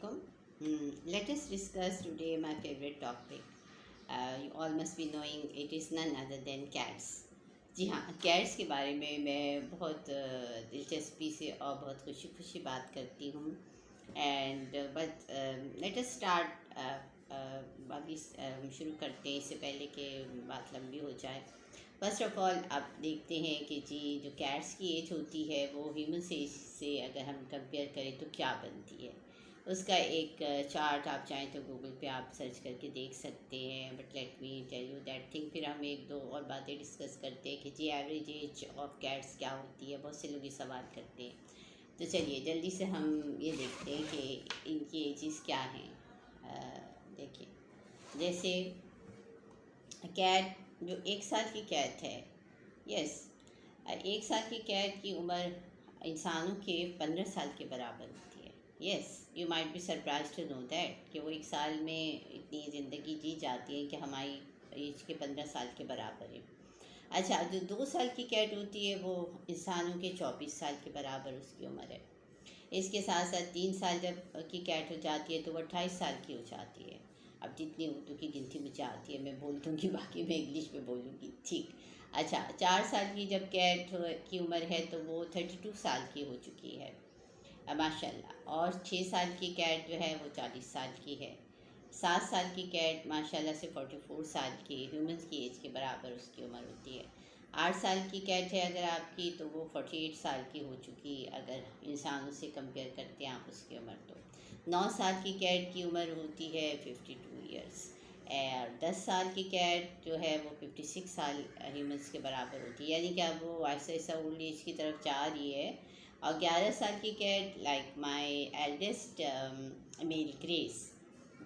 alaikum. Let us discuss today my favorite topic. You all must be knowing it is none other than cats. جی ہاں، cats کے بارے میں بہت دلچسپی سے اور بہت خوشی خوشی بات کرتی ہوں. And but let us start. ابھی ہم شروع کرتے ہیں اس سے پہلے کہ بات لمبی ہو جائے. فرسٹ آف آل آپ دیکھتے ہیں کہ جی جو کیٹس کی ایج ہوتی ہے وہ ہیومنس ایج سے اگر ہم کمپیئر کریں تو کیا بنتی ہے. اس کا ایک چارٹ آپ چاہیں تو گوگل پہ آپ سرچ کر کے دیکھ سکتے ہیں. But let me tell you that thing. پھر ہم ایک دو اور باتیں ڈسکس کرتے ہیں کہ جی ایوریج ایج آف کیٹس کیا ہوتی ہے. بہت سے لوگ یہ سوال کرتے ہیں. تو چلیے جلدی سے ہم یہ دیکھتے ہیں کہ ان کی ایجز کیا ہیں. دیکھیں جیسے کیٹ جو 1 سال کی کیٹ ہے. یس 1 سال کی کیٹ کی عمر انسانوں کے 15 سال کے برابر ہوتی ہے. Yes you might be surprised to know that کہ وہ 1 سال میں اتنی زندگی جی جاتی ہے کہ ہماری ایج کے 15 سال کے برابر ہے. اچھا جو 2 سال کی کیٹ ہوتی ہے وہ انسانوں کے 24 سال کے برابر اس کی عمر ہے. اس کے ساتھ ساتھ 3 سال جب کی کیٹ ہو جاتی ہے تو وہ 28 سال کی ہو جاتی ہے. اب جتنی اردو کی گنتی مجھے آتی ہے میں بول دوں گی، باقی میں انگلش میں بولوں گی. ٹھیک. اچھا 4 سال کی جب کیٹ کی عمر ہے تو وہ 32 سال کی ہو چکی ہے ماشاء اللہ. اور 6 سال کی کیٹ جو ہے وہ 40 سال کی ہے. 7 سال کی کیٹ ماشاء اللہ سے 44 سال کی ہیومنس کی ایج کے برابر اس کی عمر ہوتی ہے. 8 سال کی کیٹ ہے اگر آپ کی تو وہ 48 سال کی ہو چکی اگر انسانوں سے کمپیئر کرتے ہیں آپ اس کی عمر. تو 9 سال کی کیٹ کی عمر ہوتی ہے 52 ایئرس. اور 10 سال کی کیٹ جو ہے وہ 56 سال ہیومنس کے برابر ہوتی ہے. یعنی کہ اب وہ ایسا ایسا اولڈ ایج کی طرف جا رہی ہے. اور 11 سال کی cat like my eldest male Grace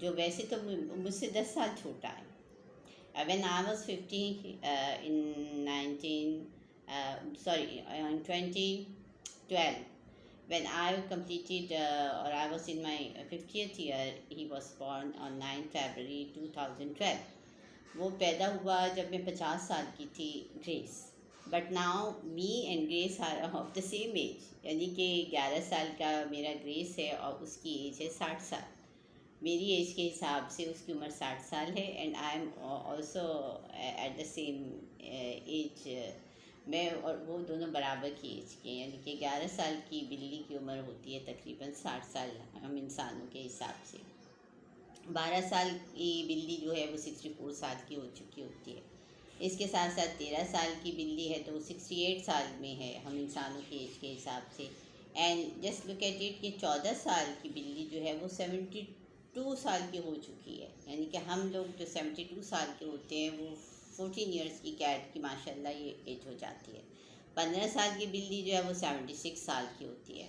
جو ویسے تو مجھ سے 10 سال چھوٹا ہے. when I was 15 in 2012, when I completed or I was in my 50th year, he was born on 9 February 2012. وہ پیدا ہوا جب میں 50 سال کی تھی Grace. But now me and Grace are of the same age. یعنی کہ 11 سال کا میرا گریس ہے اور اس کی ایج ہے 60 سال. میری ایج کے حساب سے اس کی عمر 60 سال ہے. And I am also at the same age. میں اور وہ دونوں برابر کی ایج کے ہیں. یعنی کہ 11 سال کی بلی کی عمر ہوتی ہے تقریباً 60 سال ہم انسانوں کے حساب سے. 12 سال کی بلی جو ہے وہ 64 سال کی ہو چکی ہوتی ہے. اس کے ساتھ ساتھ 13 سال کی بلی ہے تو وہ 68 سال میں ہے ہم انسانوں کی ایج کے حساب سے. And just look at it کہ 14 سال کی بلی جو ہے وہ 72 سال کی ہو چکی ہے. یعنی کہ ہم لوگ جو 72 سال کے ہوتے ہیں وہ 14 ایئرس کی کیٹ کی ماشاء اللہ یہ ایج ہو جاتی ہے. 15 سال کی بلی جو ہے وہ 76 سال کی ہوتی ہے.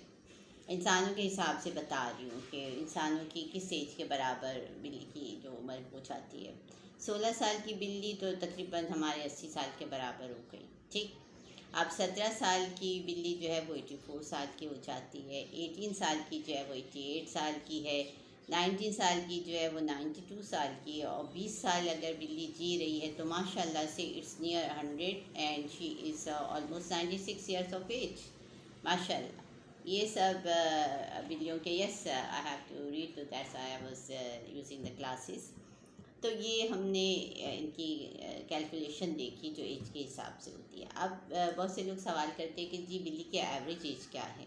انسانوں کے حساب سے بتا رہی ہوں کہ انسانوں کی کس ایج کے برابر بلی کی جو عمر ہو جاتی ہے. 16 سال کی بلی تو تقریباً ہمارے 80 سال کے برابر ہو گئی. ٹھیک. اب 17 سال کی بلی جو ہے وہ 84 سال کی ہو جاتی ہے. 18 سال کی جو ہے وہ 88 سال کی ہے. 19 سال کی جو ہے وہ 92 سال کی ہے. اور 20 سال اگر بلی جی رہی ہے تو ماشاء اللہ سے it's near 100 and she is almost 96 years of age ماشاء اللہ. یہ سب بلیوں کے yes I have to read to that's I was using the classes. تو یہ ہم نے ان کی کیلکولیشن دیکھی جو ایج کے حساب سے ہوتی ہے. اب بہت سے لوگ سوال کرتے ہیں کہ جی بلی کی ایوریج ایج کیا ہے.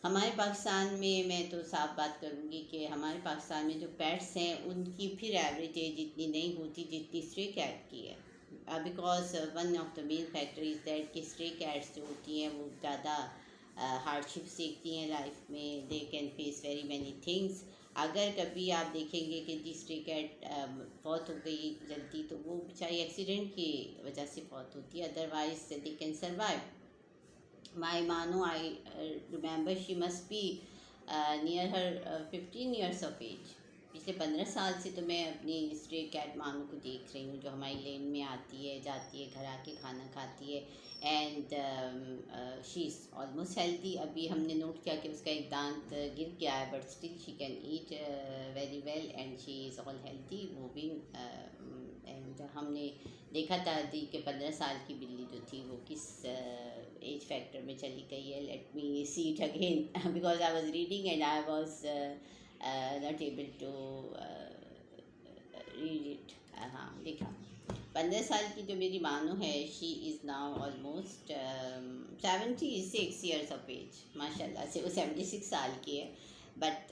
ہمارے پاکستان میں تو صاف بات کروں گی کہ ہمارے پاکستان میں جو پیٹس ہیں ان کی پھر ایوریج ایج اتنی نہیں ہوتی جتنی اسٹرے کیٹ کی ہے. Because one of the main factor is that کہ اسٹرے کیٹس جو ہوتی ہیں وہ زیادہ ہارڈ شپ سیکھتی ہیں لائف میں. They can face very many things. اگر کبھی آپ دیکھیں گے کہ جی اسٹرے کیٹ فوت ہو گئی جلدی تو وہ بیچاری ایکسیڈنٹ کی وجہ سے فوت ہوتی ہے. Otherwise they can survive. My Mano I remember she must be near her 15 years of age. پچھلے 15 سال سے تو میں اپنی اسٹرے کیٹ مانو کو دیکھ رہی ہوں جو ہماری لین میں آتی ہے جاتی ہے گھر آ کے کھانا کھاتی ہے. And she is almost healthy. ابھی ہم نے نوٹ کیا کہ اس کا ایک دانت گر گیا ہے but still she can eat very well and she is all healthy moving. And ہم نے دیکھا تھا کہ 15 سال کی بلی جو تھی وہ کس ایج فیکٹر میں چلی گئی ہے. Let me see it again because I was reading and I was not able to read it. ہاں دیکھا 15 سال کی جو میری مانو ہے she is now almost 76 years of age. ماشاء اللہ سے وہ 76 سال کی ہے. But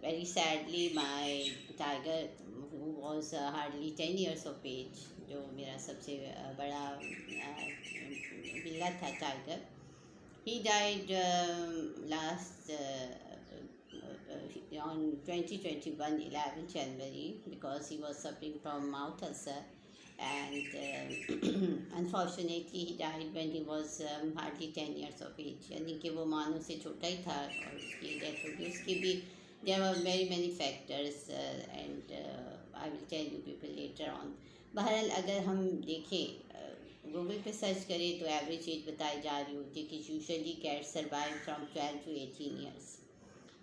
very sadly my Tiger who was hardly 10 years of age, جو میرا سب سے بڑا بلا تھا Tiger. He died last on 2021 11 January because he was suffering from mouth ulcer, and unfortunately he died when he was hardly 10 years of age. یعنی کہ وہ مانو سے چھوٹا ہی تھا اور اس کی ڈیتھ ہو گئی. اس کی بھی there were very many factors and I will tell you people later on. بہرحال اگر ہم دیکھیں گوگل پہ سرچ کریں تو ایوریج ایج بتائی جا رہی ہوتی ہے کہ usually cat survive from 12 to 18 years.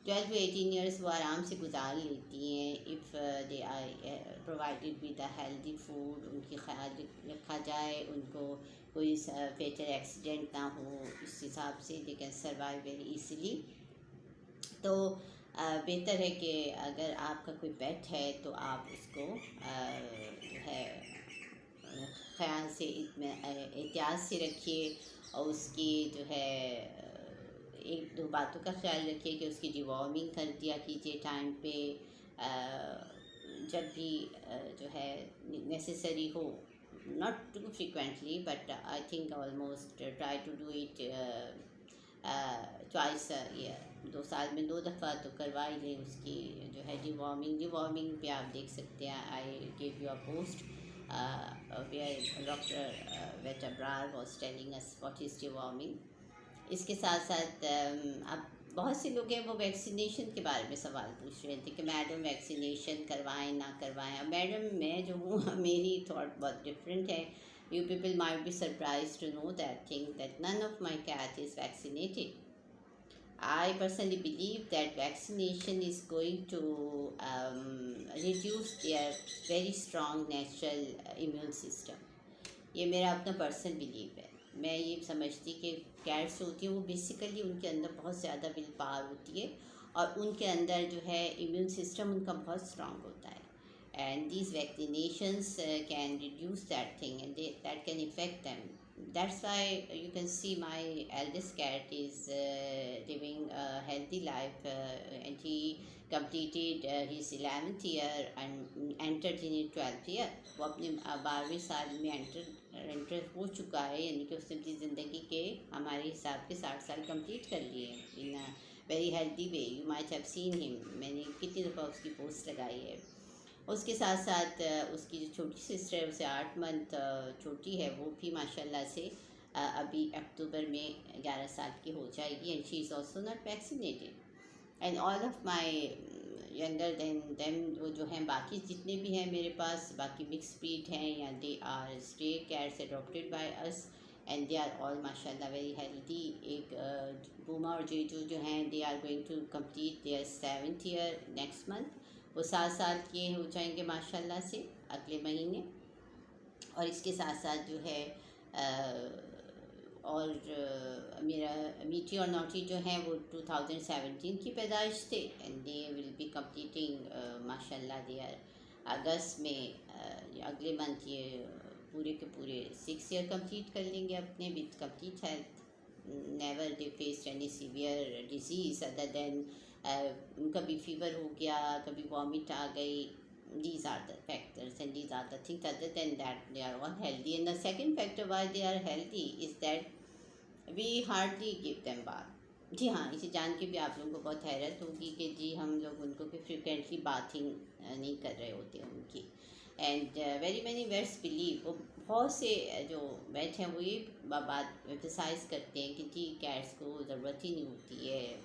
12 to 18 years وہ آرام سے گزار لیتی ہیں if they are provided with a healthy food. ان کی خیال رکھا جائے، ان کو کوئی فیٹل ایکسیڈنٹ نہ ہو، اس حساب سے دے کین سروائیو ویری ایزیلی. تو بہتر ہے کہ اگر آپ کا کوئی پیٹ ہے تو آپ اس کو جو ہے خیال سے احتیاط سے رکھیے، اور اس کی جو ہے ایک دو باتوں کا خیال رکھیے کہ اس کی ڈیوارمنگ کر دیا کیجیے ٹائم پہ جب بھی جو ہے نیسیسری ہو. Not too frequently but I think almost try to do it twice year. 2 سال میں 2 دفعہ تو کروا ہی لیں اس کی جو ہے ڈیوارمنگ پہ آپ دیکھ سکتے ہیں. I give you a post where Dr. Veta Brar was telling us what is deworming. اس کے ساتھ ساتھ اب بہت سے لوگ ہیں وہ ویکسینیشن کے بارے میں سوال پوچھ رہے تھے کہ میڈم ویکسینیشن کروائیں نہ کروائیں. اب میڈم میں جو ہوں میری تھاٹ بہت ڈفرینٹ ہے. You people might be surprised to know that thing that none of my cat is vaccinated. I personally believe that vaccination is going to reduce their very strong natural immune system. یہ میرا اپنا personal blue ہے. میں یہ سمجھتی کہ cats ہوتی ہیں وہ بیسیکلی ان کے اندر بہت زیادہ ول پاور ہوتی ہے، اور ان کے اندر جو ہے امیون سسٹم ان کا بہت اسٹرانگ ہوتا ہے. And these vaccinations can reduce that thing and that can affect them. That's why you can see my eldest cat is living a healthy life and he completed his 11th year and entered in his 12th year. وہ اپنے 12ویں سال میں inter ہو چکا ہے، یعنی کہ اس نے اپنی زندگی کے ہمارے حساب کے 60 سال کمپلیٹ کر لیے in very healthy way. You might have seen ہم. میں نے کتنی دفعہ اس کی پوسٹ لگائی ہے. اس کے ساتھ ساتھ اس کی جو چھوٹی سسٹر ہے اسے 8 منتھ چھوٹی ہے، وہ بھی ماشاء اللہ سے ابھی اکتوبر میں 11 سال کی ہو جائے گی. And she is also not vaccinated. And all of my younger than them وہ جو ہیں باقی جتنے بھی ہیں میرے پاس، باقی مکس بریڈ ہیں یا they are stray cats adopted by us and they are all ماشاء اللہ ویری ہیلدی. ایک بوما اور جیجو جو ہیں they are going to complete their 7th year next month. وہ 7 سال کے ہو جائیں گے ماشاء اللہ سے اگلے مہینے. اور اس کے ساتھ ساتھ جو ہے اور میرا میٹھی اور نوٹی جو ہیں وہ 2017 کی پیدائش تھے and they will be completing ماشاء اللہ دیئر اگست میں اگلے منتھ یہ پورے کے پورے 6 year کمپلیٹ کر لیں گے اپنے with complete health. Never they faced any severe disease other than کبھی فیور ہو گیا، کبھی وامٹ آ گئی. These are the factors and these are the things. Other than that they are all healthy. And the second factor why they are healthy is that we hardly give them bath. جی ہاں، اسے جان کے بھی آپ لوگوں کو بہت حیرت ہوگی کہ جی ہم لوگ ان کو کہ فریکوینٹلی باتھنگ نہیں کر رہے ہوتے ان کی. And very many vets believe, وہ بہت سے جو ویٹ ہیں وہ یہ بات ایمفسائز کرتے ہیں کہ جی کیٹس کو ضرورت ہی نہیں ہوتی ہے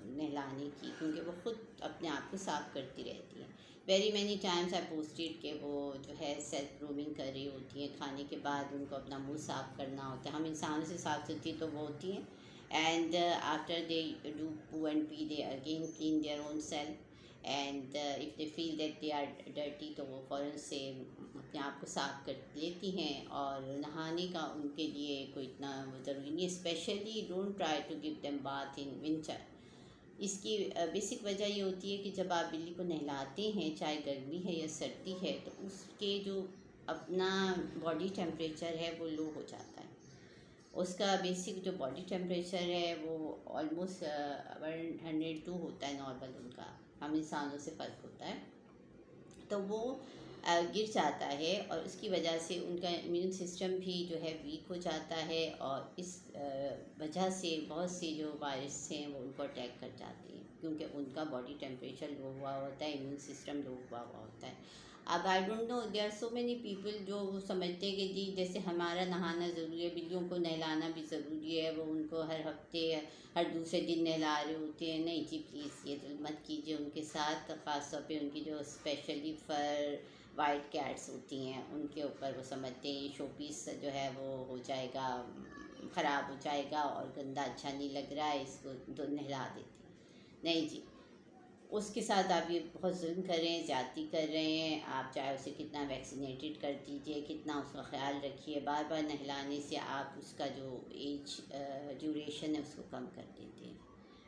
نہلانے کی، کیونکہ وہ خود اپنے آپ کو صاف کرتی رہتی ہیں. Very many times I posted کہ وہ جو ہے سیلف گرومنگ کر رہی ہوتی ہیں، کھانے کے بعد ان کو اپنا منہ صاف کرنا ہوتا ہے. ہم انسانوں سے صاف ستھری تو وہ ہوتی ہیں. And after they do poo and pee they again clean their own self. And if they feel that they are dirty تو وہ فوراً سے اپنے آپ کو صاف کر لیتی ہیں. اور نہانے کا ان کے لیے کوئی اتنا ضروری نہیں. Specially don't try to give them bath in winter. اس کی بیسک وجہ یہ ہوتی ہے کہ جب آپ بلی کو نہلاتے ہیں، چاہے گرمی ہے یا سردی ہے، تو اس کے جو اپنا باڈی ٹیمپریچر ہے وہ لو ہو جاتا ہے. اس کا بیسک جو باڈی ٹیمپریچر ہے وہ آلموسٹ 102 ہوتا ہے نارمل ان کا، ہم انسانوں سے فرق ہوتا ہے. تو وہ گر جاتا ہے اور اس کی وجہ سے ان کا امیون سسٹم بھی جو ہے ویک ہو جاتا ہے، اور اس وجہ سے بہت سی جو وائرس ہیں وہ ان کو اٹیک کر جاتے ہیں، کیونکہ ان کا باڈی ٹیمپریچر لو ہوا ہوتا ہے، امیون سسٹم لو ہوا ہوتا ہے. اب I don't know, there are so many people جو سمجھتے ہیں کہ جی جیسے ہمارا نہانا ضروری ہے، بلیوں کو نہلانا بھی ضروری ہے، وہ ان کو ہر ہفتے ہر دوسرے دن نہلا رہے ہوتے ہیں. نہیں جی پلیز یہ ظلم مت کیجیے ان کے ساتھ، خاص طور پہ ان کی جو اسپیشلی فر وائٹ کیٹس ہوتی ہیں ان کے اوپر وہ سمجھتے ہیں یہ شو پیس جو ہے وہ ہو جائے گا، خراب ہو جائے گا اور گندا اچھا نہیں لگ رہا ہے، اس کو تو نہلا دیتے ہیں. نہیں جی، اس کے ساتھ آپ یہ بہت ظلم کر رہے ہیں، زیادتی کر رہے ہیں. آپ چاہے اسے کتنا ویکسینیٹڈ کر دیجیے، کتنا اس کا خیال رکھیے، بار بار نہلانے سے آپ اس کا جو ایج ڈیوریشن ہے اس کو کم کر دیتے ہیں.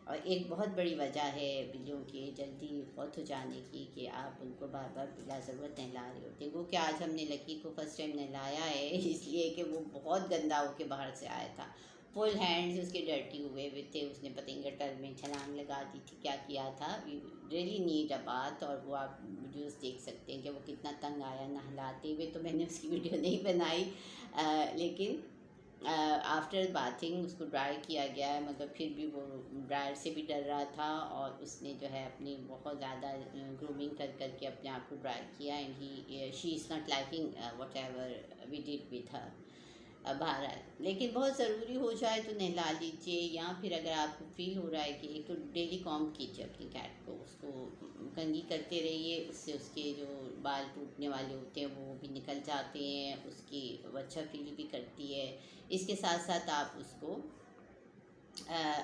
اور ایک بہت بڑی وجہ ہے بلیوں کی جلدی فوت ہو جانے کی کہ آپ ان کو بار بار بلا ضرورت نہلا رہے ہوتے ہیں. وہ کہ آج ہم نے لکی کو فرسٹ ٹائم نہلایا ہے اس لیے کہ وہ بہت گندا ہو کے باہر سے آیا تھا، فل ہینڈز اس کے ڈرٹی ہوئے ہوئے تھے، اس نے پتہ نہیں گٹر میں چھلانگ لگا دی تھی، کیا کیا تھا. ریئلی نیڈ اے بات. اور وہ آپ ویڈیوز دیکھ سکتے ہیں کہ وہ کتنا تنگ آیا نہلاتے ہوئے. تو میں نے اس کی ویڈیو نہیں بنائی، لیکن آفٹر باتھنگ اس کو ڈرائی کیا گیا ہے، مگر پھر بھی وہ ڈرائر سے بھی ڈر رہا تھا، اور اس نے جو ہے اپنی بہت زیادہ گرومنگ کر کر کے اپنے آپ کو ڈرائی کیا. And she is not liking whatever we did with her. بہرحال لیکن بہت ضروری ہو جائے تو نہلا لیجیے، یا پھر اگر آپ کو فیل ہو رہا ہے کہ ایک تو ڈیلی کام کیجیے اپنی کیٹ کو، اس کو کنگھی کرتے رہیے، اس سے اس کے جو بال ٹوٹنے والے ہوتے ہیں وہ بھی نکل جاتے ہیں، اس کی وہ اچھا فیل بھی کرتی ہے. اس کے ساتھ ساتھ آپ اس کو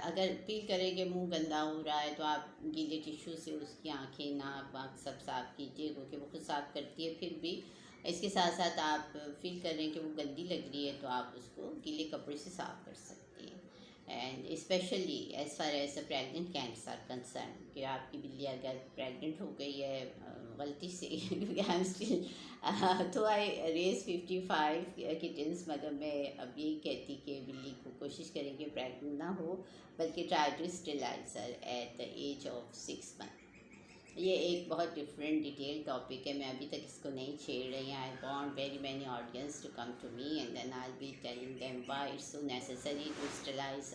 اگر فیل کریں کہ منہ گندا ہو رہا ہے تو آپ گیلے ٹیشو سے اس کی آنکھیں، ناک واک سب صاف کیجیے، کیونکہ وہ خود صاف کرتی ہے. پھر بھی اس کے ساتھ ساتھ آپ فیل کر رہے ہیں کہ وہ گندی لگ رہی ہے تو آپ اس کو گیلے کپڑے سے صاف کر سکتے ہیں. And especially as far as pregnant cats are concern, کہ آپ کی بلی اگر پریگننٹ ہو گئی ہے غلطی سے کیونکہ آئی ایم اسٹل تو آئی ریز 55 کٹنس، مگر میں اب یہی کہتی کہ بلی کو کوشش کریں کہ پریگننٹ نہ ہو، بلکہ try to sterilise her at the age of 6 months. یہ ایک بہت ڈفرینٹ ڈیٹیل ٹاپک ہے، میں ابھی تک اس کو نہیں چھیڑ رہی ہیں. I want very many audience to come to me and then I be telling them why it's so necessary to sterilise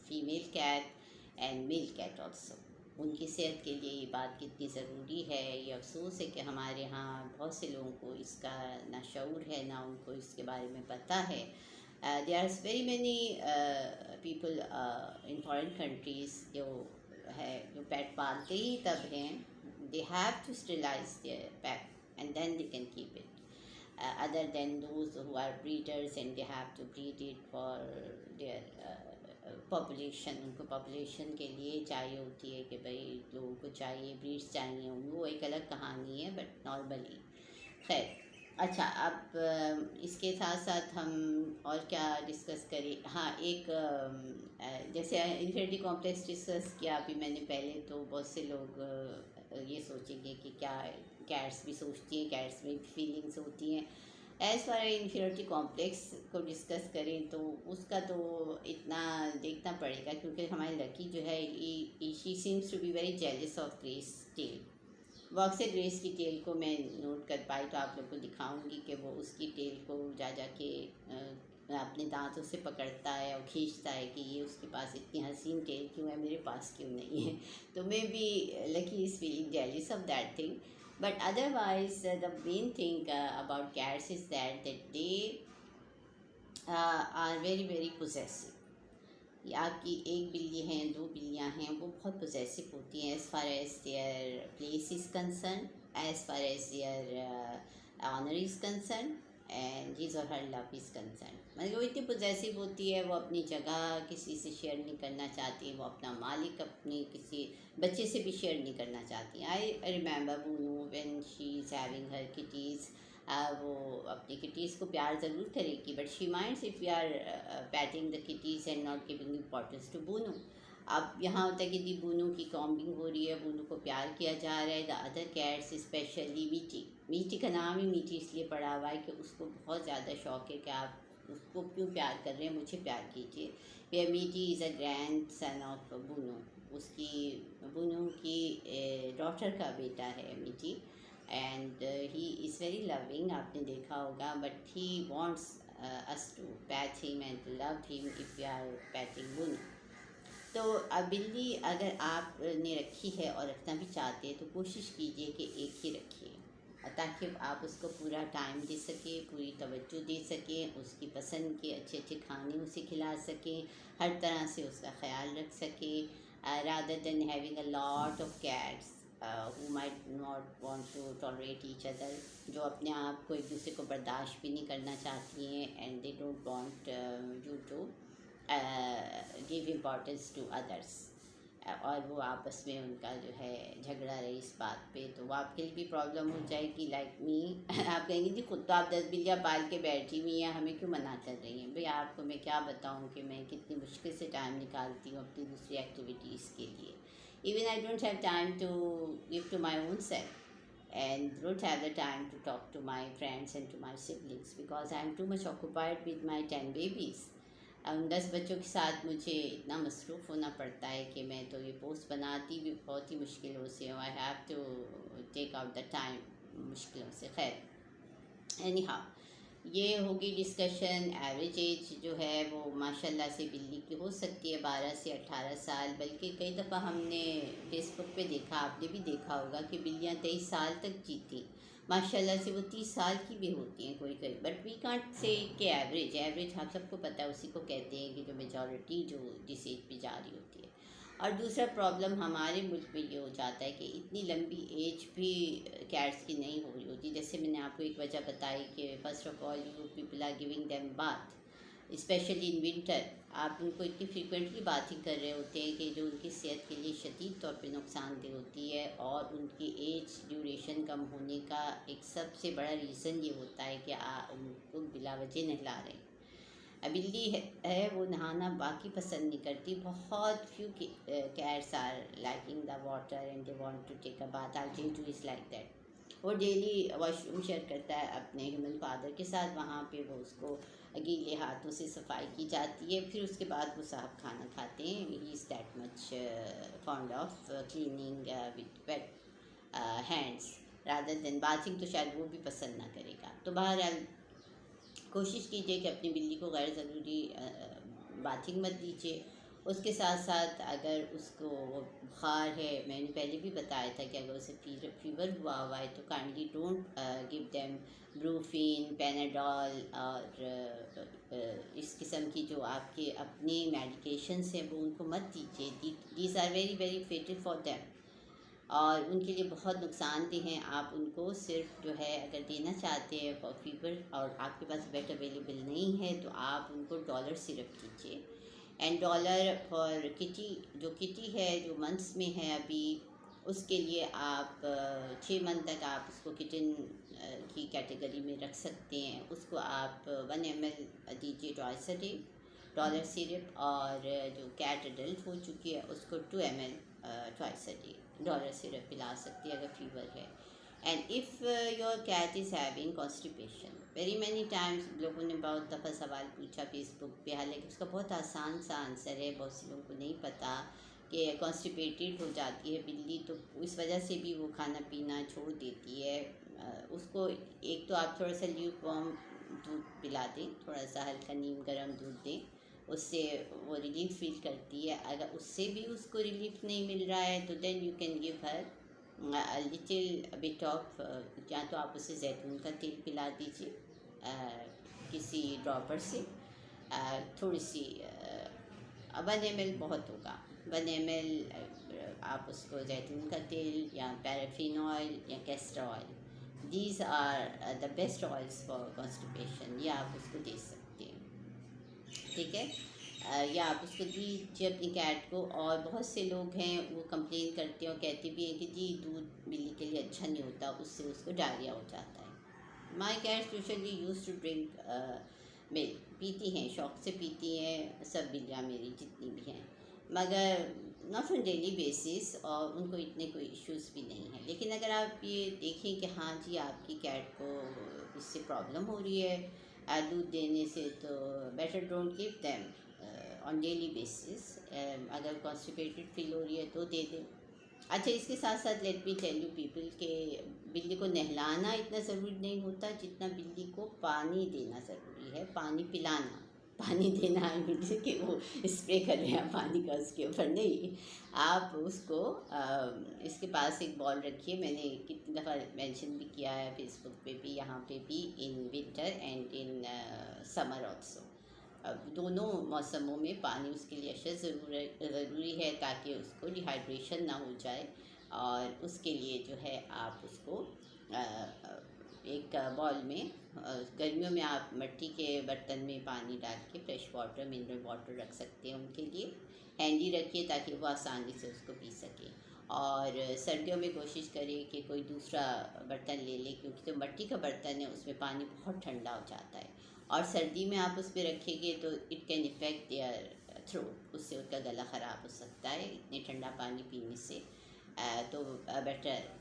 female cat and male cat also. ان کی صحت کے لیے یہ بات کتنی ضروری ہے. یہ افسوس ہے کہ ہمارے ہاں بہت سے لوگوں کو اس کا نہ شعور ہے، نہ ان کو اس کے بارے میں پتہ ہے. There are very many people in foreign countries جو پیٹ پالتے ہی تب ہیں، they have to sterilise their pet and then they can keep it, other than those who are breeders and they have to breed it for their population. ان کو population کے لیے چاہیے ہوتی ہے کہ بھائی لوگوں کو چاہیے بریڈس چاہیے ہوں، وہ ایک الگ کہانی ہے. بٹ نارملی خیر. اچھا، اب اس کے ساتھ ساتھ ہم اور کیا ڈسکس کریں. ہاں، ایک جیسے انفینٹی کمپلیکس ڈسکس کیا ابھی میں نے پہلے، تو بہت سے لوگ یہ سوچیں گے کہ کیا کیٹس بھی سوچتی ہیں، کیٹس میں بھی فیلنگس ہوتی ہیں. ایز فار انفیریٹی کمپلیکس کو ڈسکس کریں تو اس کا تو اتنا دیکھنا پڑے گا، کیونکہ ہماری لڑکی جو ہے she seems to be very jealous of Grace Tail. وہ اکثر گریس کی ٹیل کو میں نوٹ کر پائی تو آپ لوگ کو دکھاؤں گی کہ وہ اس کی ٹیل کو جا کے اپنے دانتوں سے پکڑتا ہے اور کھینچتا ہے کہ یہ اس کے پاس اتنی حسین ٹیل کیوں ہے، میرے پاس کیوں نہیں ہے. تو میں بھی Lucky is feeling jealous of that thing. But otherwise, the main thing about cats is that they are very very possessive. آپ کی ایک بلی ہیں، 2 بلیاں ہیں، وہ بہت پوزیسو ہوتی ہیں as far as their place is concern, as far as their honour is concern and his or her love is concern. مطلب وہ اتنی پوزیسو ہوتی ہے، وہ اپنی جگہ کسی سے شیئر نہیں کرنا چاہتی، وہ اپنا مالک اپنی کسی بچے سے بھی شیئر نہیں کرنا چاہتی. I remember Bono when she is having her kitties, وہ اپنی کٹیز کو پیار ضرور کرے گی، but she minds if you are petting the kitties and not giving importance to Bono. اب یہاں ہوتا ہے کہ جی بونو کی کامبنگ ہو رہی ہے، بونو کو پیار کیا جا رہا ہے، دا ادر کیٹس اسپیشلی میٹی. میٹی کا نام ہی میٹی اس لیے پڑا ہوا ہے کہ اس کو بہت زیادہ شوق ہے کہ آپ اس کو کیوں پیار کر رہے ہیں، مجھے پیار کیجیے. Matty is a grandson of Bono, اس کی بونو کی ڈاٹر کا بیٹا ہے میٹی. And he is very loving, آپ نے دیکھا ہوگا، but he wants us to pet him and to love him if we are petting Bono. تو بلی اگر آپ نے رکھی ہے اور رکھنا بھی چاہتے ہیں تو کوشش کیجئے کہ ایک ہی رکھیے، تاکہ آپ اس کو پورا ٹائم دے سکیں، پوری توجہ دے سکیں، اس کی پسند کے اچھے اچھے کھانے اسے کھلا سکیں، ہر طرح سے اس کا خیال رکھ سکیں. rather than having a lot of cats who might not want to tolerate each other، جو اپنے آپ کو ایک دوسرے کو برداشت بھی نہیں کرنا چاہتی ہیں، and they don't want you to give importance to others، اور وہ آپس میں ان کا جو ہے جھگڑا رہے اس بات پہ، تو وہ آپ کے لیے بھی پرابلم ہو جائے گی. لائک می، آپ کہیں گے جی خود تو آپ 10 بلیاں پال کے بیٹھی ہوئی ہیں، ہمیں کیوں منع کر رہی ہیں؟ بھئی آپ کو میں کیا بتاؤں کہ میں کتنی مشکل سے ٹائم نکالتی ہوں اپنی دوسری ایکٹیویٹیز کے لیے. Even I don't have time to give to my own self and don't have the time to talk to my friends and to my siblings because I am too much occupied with my 10 babies. 10 بچوں کے ساتھ مجھے اتنا مصروف ہونا پڑتا ہے کہ میں تو یہ پوسٹ بناتی بھی بہت ہی مشکلوں سے ہوں. I have to take out the time مشکلوں سے. خیر اینی ہاؤ، یہ ہوگی ڈسکشن. ایوریج ایج جو ہے وہ ماشاء اللہ سے بلی کی ہو سکتی ہے 12 سے 18 سال، بلکہ کئی دفعہ ہم نے فیس بک پہ دیکھا، آپ نے بھی دیکھا ہوگا کہ بلیاں 23 سال تک جیتی، ماشاء اللہ سے وہ 30 سال کی بھی ہوتی ہیں کوئی کوئی. بٹ وی کانٹ سے کہ ایوریج ہم سب کو پتہ ہے، اسی کو کہتے ہیں کہ جو میجورٹی جو جس ایج پہ جا رہی ہوتی ہے. اور دوسرا پرابلم ہمارے ملک میں یہ ہو جاتا ہے کہ اتنی لمبی ایج بھی کیٹس کی نہیں ہو رہی ہوتی. جیسے میں نے آپ کو ایک وجہ بتائی کہ first of all you people are giving them bath especially in winter. آپ ان کو اتنی فریکوینٹلی باتھنگ کر رہے ہوتے ہیں کہ جو ان کی صحت کے لیے شدید طور پہ نقصان دہ ہوتی ہے، اور ان کی ایج ڈیوریشن کم ہونے کا ایک سب سے بڑا ریزن یہ ہوتا ہے کہ ان کو بلا وجہ نہلا رہے ہیں. بلی ہے وہ نہانا باقی پسند نہیں کرتی. بہت few cats are liking the water and they want to take a bath. Jiju is like that. وہ ڈیلی واش روم شیئر کرتا ہے اپنے ہیومن فادر کے ساتھ، وہاں پہ وہ اس کو گیلے ہاتھوں سے صفائی کی جاتی ہے، پھر اس کے بعد وہ صاحب کھانا کھاتے ہیں. He is that much fond of cleaning with wet hands rather than bathing. تو شاید وہ بھی پسند نہ کرے گا. تو بہرحال کوشش کیجئے کہ اپنی بلی کو غیر ضروری باتھنگ مت دیجیے. اس کے ساتھ ساتھ اگر اس کو بخار ہے، میں نے پہلے بھی بتایا تھا کہ اگر اسے فیور ہوا ہے تو kindly don't give them Brufen, Panadol اور اس قسم کی جو آپ کے اپنی میڈیکیشنس ہیں وہ ان کو مت دیجیے. These are very very fatal for them, اور ان کے لیے بہت نقصان دہ ہیں. آپ ان کو صرف جو ہے اگر دینا چاہتے ہیں فار فیور اور آپ کے پاس بیٹ اویلیبل نہیں ہے تو آپ ان کو ڈالر سرپ دیجیے. اینڈ ڈالر فار کٹی، جو کٹی ہے جو منتھس میں ہے ابھی، اس کے لیے آپ 6 منتھ تک آپ اس کو کٹن کی کیٹیگری میں رکھ سکتے ہیں. اس کو آپ 1 ml دیجیے ٹوائس اے ڈے ڈالر سرپ، اور جو کیٹ ایڈلٹ ہو چکی ہے اس کو 2 ml ٹوائس اے ڈے ڈالر سرپ پلا سکتی ہے اگر فیور ہے. And if your cat is having constipation, very many times لوگوں نے بہت دفعہ سوال پوچھا فیس بک پہ، حالانکہ اس کا بہت آسان سا آنسر ہے. بہت سے لوگوں کو نہیں پتہ کہ کانسٹیپیٹڈ ہو جاتی ہے بلی تو اس وجہ سے بھی وہ کھانا پینا چھوڑ دیتی ہے. اس کو ایک تو آپ تھوڑا سا لیوک وارم دودھ پلا دیں، تھوڑا سا ہلکا نیم گرم دودھ دیں، اس سے وہ ریلیف فیل کرتی ہے. اگر اس سے بھی اس کو ریلیف نہیں مل رہا ہے تو then you can give her little bit of, یا تو آپ اسے زیتون کا تیل پلا دیجیے کسی ڈراپر سے، تھوڑی سی 1 ml بہت ہوگا. 1 ml آپ اس کو زیتون کا تیل یا پیرافین آئل یا castor oil, these are the best oils for constipation, یہ آپ اس کو دے سکتے ہیں. ٹھیک ہے، یا آپ اس کو دیجیے اپنی کیٹ کو. اور بہت سے لوگ ہیں وہ کمپلین کرتے ہیں اور کہتے بھی ہیں کہ جی دودھ بلی کے لیے اچھا نہیں ہوتا، اس سے اس کو ڈائریا ہو جاتا ہے. My cat usually use to drink milk, پیتی ہیں، شوق سے پیتی ہیں سب بلیاں میری جتنی بھی ہیں. مگر ناٹ آن ڈیلی بیسس، اور ان کو اتنے کوئی ایشوز بھی نہیں ہیں. لیکن اگر آپ یہ دیکھیں کہ ہاں جی آپ کی کیٹ کو اس سے پرابلم ہو رہی ہے دودھ دینے سے، تو better don't keep them on daily basis. اگر کانسٹیپیٹڈ فیل ہو رہی ہے تو دے دیں. اچھا، اس کے ساتھ ساتھ let me tell you people کہ بلی کو نہلانا اتنا ضروری نہیں ہوتا جتنا بلی کو پانی دینا ضروری ہے، پانی پلانا. پانی دینا ہے کہ وہ اسپرے کر رہے ہیں پانی کا اس کے اوپر نہیں. آپ اس کو اس کے پاس ایک بال رکھیے. میں نے کتنی دفعہ مینشن بھی کیا ہے فیس بک پہ بھی، یہاں پہ بھی، in winter and in summer also. دونوں موسموں میں پانی اس کے لیے اشد ضروری ہے تاکہ اس کو ڈیہائیڈریشن نہ ہو جائے. اور اس کے لیے جو ہے آپ اس کو ایک بال میں، گرمیوں میں آپ مٹی کے برتن میں پانی ڈال کے فریش واٹر، منرل واٹر رکھ سکتے ہیں ان کے لیے. ہینڈی رکھیے تاکہ وہ آسانی سے اس کو پی سکیں. اور سردیوں میں کوشش کریں کہ کوئی دوسرا برتن لے لیں، کیونکہ جو مٹی کا برتن ہے اس میں پانی بہت ٹھنڈا ہو جاتا ہے، اور سردی میں آپ اس پہ رکھیں گے تو it can affect their throat. اس سے ان کا گلا خراب ہو سکتا ہے اتنے ٹھنڈا پانی پینے سے. تو بیٹر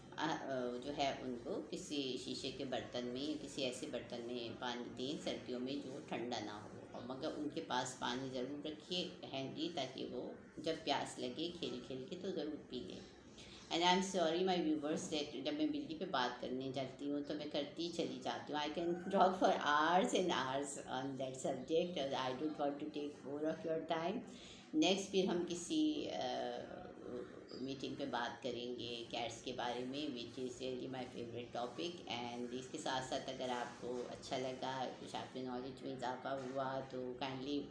جو ہے ان کو کسی شیشے کے برتن میں یا کسی ایسے برتن میں پانی دیں سردیوں میں جو ٹھنڈا نہ ہو. اور مگر ان کے پاس پانی ضرور رکھیے ہینڈی، تاکہ وہ جب پیاس لگے کھیل کھیل کے تو ضرور پی لیں. And I M sorry my viewers that جب میں بلی پہ بات کرنے جاتی ہوں تو میں کرتی ہی چلی جاتی ہوں. I can talk for hours and hours on that subject. I don't want to take more of your time. Next پھر ہم کسی میٹنگ پہ بات کریں گے کیٹس کے بارے میں، which is really my favourite topic. And اس کے ساتھ ساتھ اگر آپ کو اچھا لگا، کچھ آپ کے نالج میں اضافہ ہوا، تو kindly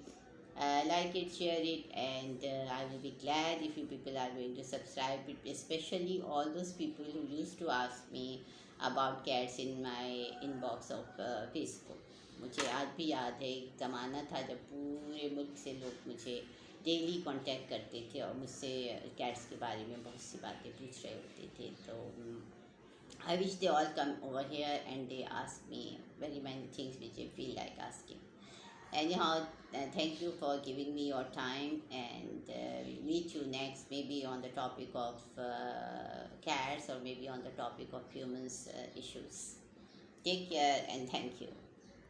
like it, share it, and I will be glad if you people are going to subscribe it, especially all those people who used to ask me about cats in my inbox of Facebook. مجھے آج بھی یاد ہے ایک زمانہ تھا جب پورے ملک سے لوگ مجھے ڈیلی کانٹیکٹ کرتے تھے اور مجھ سے کیٹس کے بارے میں بہت سی باتیں پوچھ رہے ہوتے تھے. تو I wish they all come over here and they ask me very many things which I feel like asking. Anyhow, thank you for giving me your time, and we'll meet you next, maybe on the topic of cats, or maybe on the topic of humans issues. Take care and thank you.